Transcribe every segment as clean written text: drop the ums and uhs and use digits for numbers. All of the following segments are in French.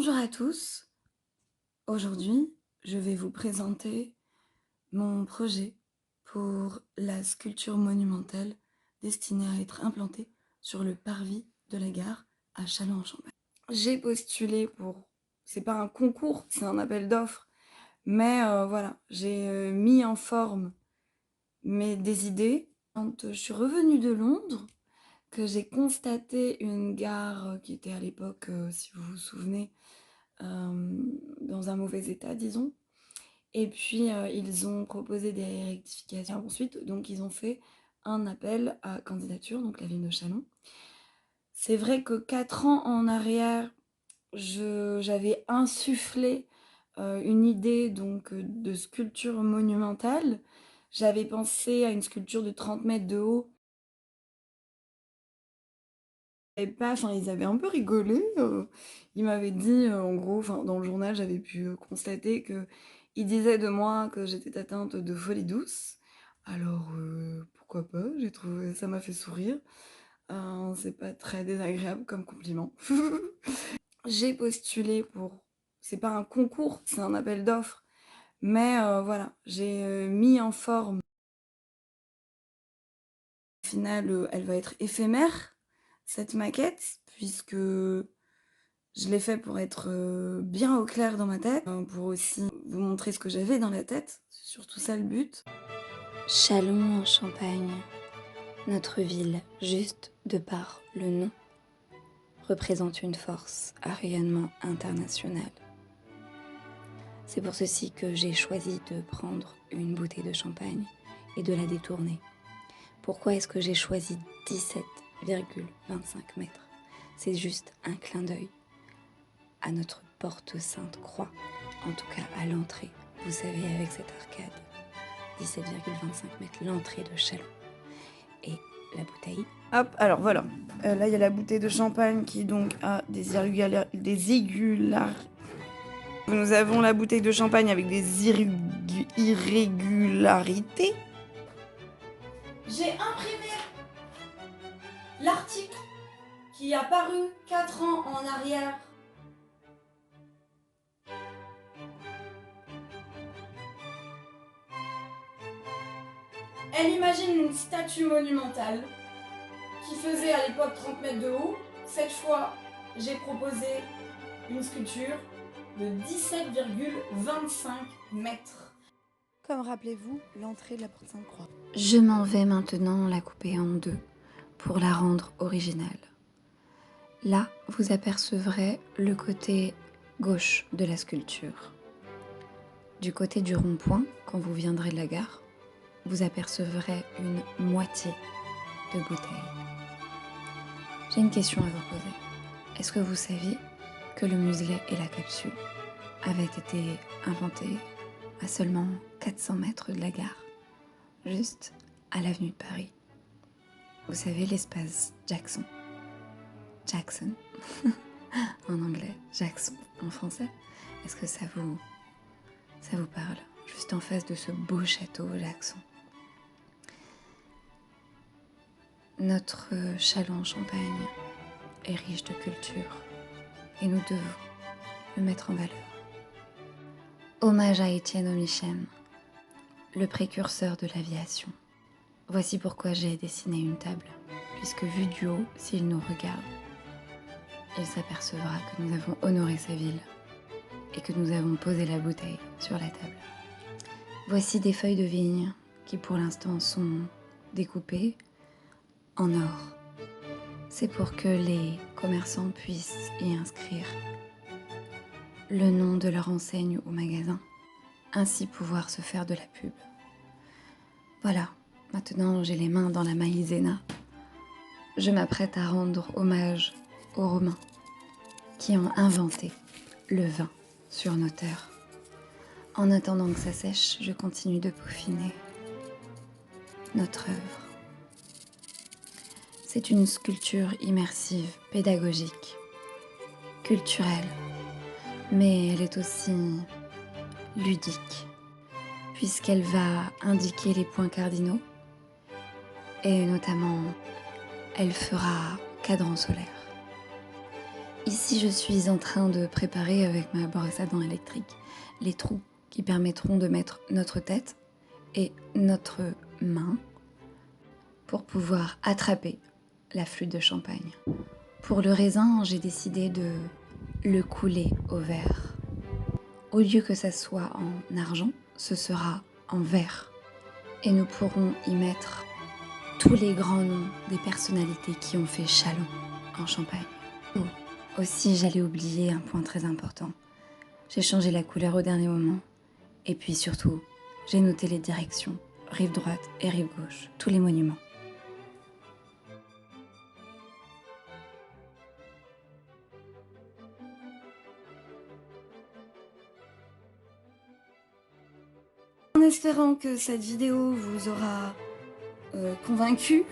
Bonjour à tous, aujourd'hui je vais vous présenter mon projet pour la sculpture monumentale destinée à être implantée sur le parvis de la gare à Châlons-en-Champagne. J'ai postulé pour, c'est pas un concours, c'est un appel d'offres, mais voilà, j'ai mis en forme des idées. Quand je suis revenue de Londres, que j'ai constaté une gare qui était à l'époque, si vous vous souvenez, dans un mauvais état, disons. Et puis, ils ont proposé des rectifications ensuite, donc ils ont fait un appel à candidature, donc la ville de Châlons. C'est vrai que 4 ans en arrière, j'avais insufflé une idée donc de sculpture monumentale. J'avais pensé à une sculpture de 30 mètres de haut. Et pas, enfin, ils avaient un peu rigolé. Ils m'avaient dit, en gros, enfin, dans le journal, j'avais pu constater que ils disaient de moi que j'étais atteinte de folie douce. Alors, pourquoi pas? J'ai trouvé, ça m'a fait sourire. C'est pas très désagréable comme compliment. J'ai postulé pour, c'est pas un concours, c'est un appel d'offres, mais voilà, j'ai mis en forme. Au final, elle va être éphémère, cette maquette, puisque je l'ai fait pour être bien au clair dans ma tête, pour aussi vous montrer ce que j'avais dans la tête, c'est surtout ça le but. Châlons en Champagne, notre ville, juste de par le nom, représente une force à rayonnement international. C'est pour ceci que j'ai choisi de prendre une bouteille de champagne et de la détourner. Pourquoi est-ce que j'ai choisi 17,25 mètres? C'est juste un clin d'œil à notre porte Sainte-Croix, en tout cas à l'entrée. Vous savez, avec cette arcade, 17,25 mètres, l'entrée de Châlons. Et la bouteille. Hop, alors voilà. Là, il y a la bouteille de champagne qui donc a des irrégularités. Nous avons la bouteille de champagne avec des irrégularités. J'ai imprimé l'article qui a paru 4 ans en arrière. Elle imagine une statue monumentale qui faisait à l'époque 30 mètres de haut. Cette fois, j'ai proposé une sculpture de 17,25 mètres. Comme rappelez-vous, l'entrée de la porte Sainte-Croix. Je m'en vais maintenant la couper en deux pour la rendre originale. Là, vous apercevrez le côté gauche de la sculpture. Du côté du rond-point, quand vous viendrez de la gare, vous apercevrez une moitié de bouteille. J'ai une question à vous poser. Est-ce que vous saviez que le muselet et la capsule avaient été inventés à seulement 400 mètres de la gare, juste à l'avenue de Paris? Vous savez, l'espace Jackson en anglais, Jackson en français. Est-ce que ça vous parle? Juste en face de ce beau château Jackson. Notre Châlons en Champagne est riche de culture et nous devons le mettre en valeur. Hommage à Étienne Omichenne, le précurseur de l'aviation. Voici pourquoi j'ai dessiné une table, puisque vu du haut, s'il nous regarde, il s'apercevra que nous avons honoré sa ville et que nous avons posé la bouteille sur la table. Voici des feuilles de vigne qui pour l'instant sont découpées en or. C'est pour que les commerçants puissent y inscrire le nom de leur enseigne ou magasin, ainsi pouvoir se faire de la pub. Voilà, maintenant j'ai les mains dans la maïzena. Je m'apprête à rendre hommage aux Romains qui ont inventé le vin sur nos terres. En attendant que ça sèche, je continue de peaufiner notre œuvre. C'est une sculpture immersive, pédagogique, culturelle, mais elle est aussi ludique, puisqu'elle va indiquer les points cardinaux, et notamment, elle fera cadran solaire. Ici, je suis en train de préparer avec ma brosse à dents électrique les trous qui permettront de mettre notre tête et notre main pour pouvoir attraper la flûte de champagne. Pour le raisin, j'ai décidé de le couler au verre. Au lieu que ça soit en argent, ce sera en verre. Et nous pourrons y mettre tous les grands noms des personnalités qui ont fait Châlons en Champagne. Aussi, j'allais oublier un point très important. J'ai changé la couleur au dernier moment. Et puis surtout, j'ai noté les directions, rive droite et rive gauche, tous les monuments. En espérant que cette vidéo vous aura convaincu,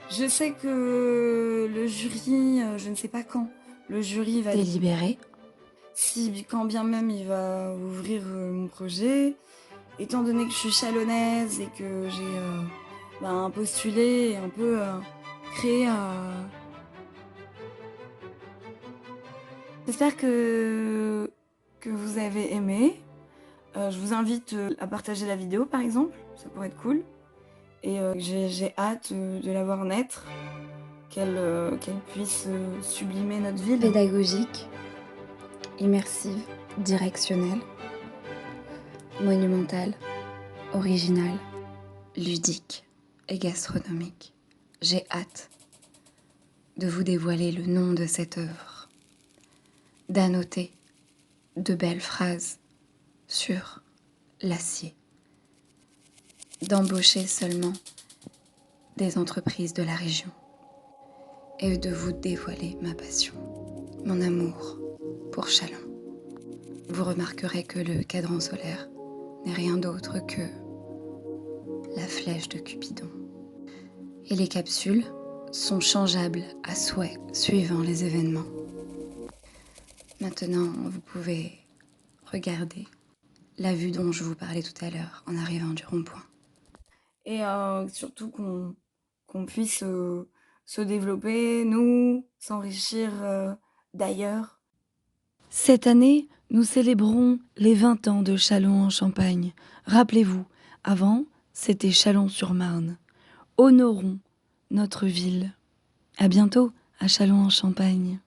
je sais que le jury, je ne sais pas quand, le jury va Délibéré. Si quand bien même il va ouvrir mon projet, étant donné que je suis chalonnaise et que j'ai postulé et un peu créé J'espère que vous avez aimé. Je vous invite à partager la vidéo par exemple, ça pourrait être cool. Et j'ai hâte de la voir naître, qu'elle puisse sublimer notre ville. Pédagogique, immersive, directionnelle, monumentale, originale, ludique et gastronomique. J'ai hâte de vous dévoiler le nom de cette œuvre, d'annoter de belles phrases sur l'acier, d'embaucher seulement des entreprises de la région et de vous dévoiler ma passion, mon amour pour Châlons. Vous remarquerez que le cadran solaire n'est rien d'autre que la flèche de Cupidon. Et les capsules sont changeables à souhait suivant les événements. Maintenant, vous pouvez regarder la vue dont je vous parlais tout à l'heure en arrivant du rond-point. Et surtout qu'on puisse se développer, nous, s'enrichir d'ailleurs. Cette année, nous célébrons les 20 ans de Châlons en Champagne. Rappelez-vous, avant, c'était Châlons-sur-Marne. Honorons notre ville. À bientôt à Châlons en Champagne.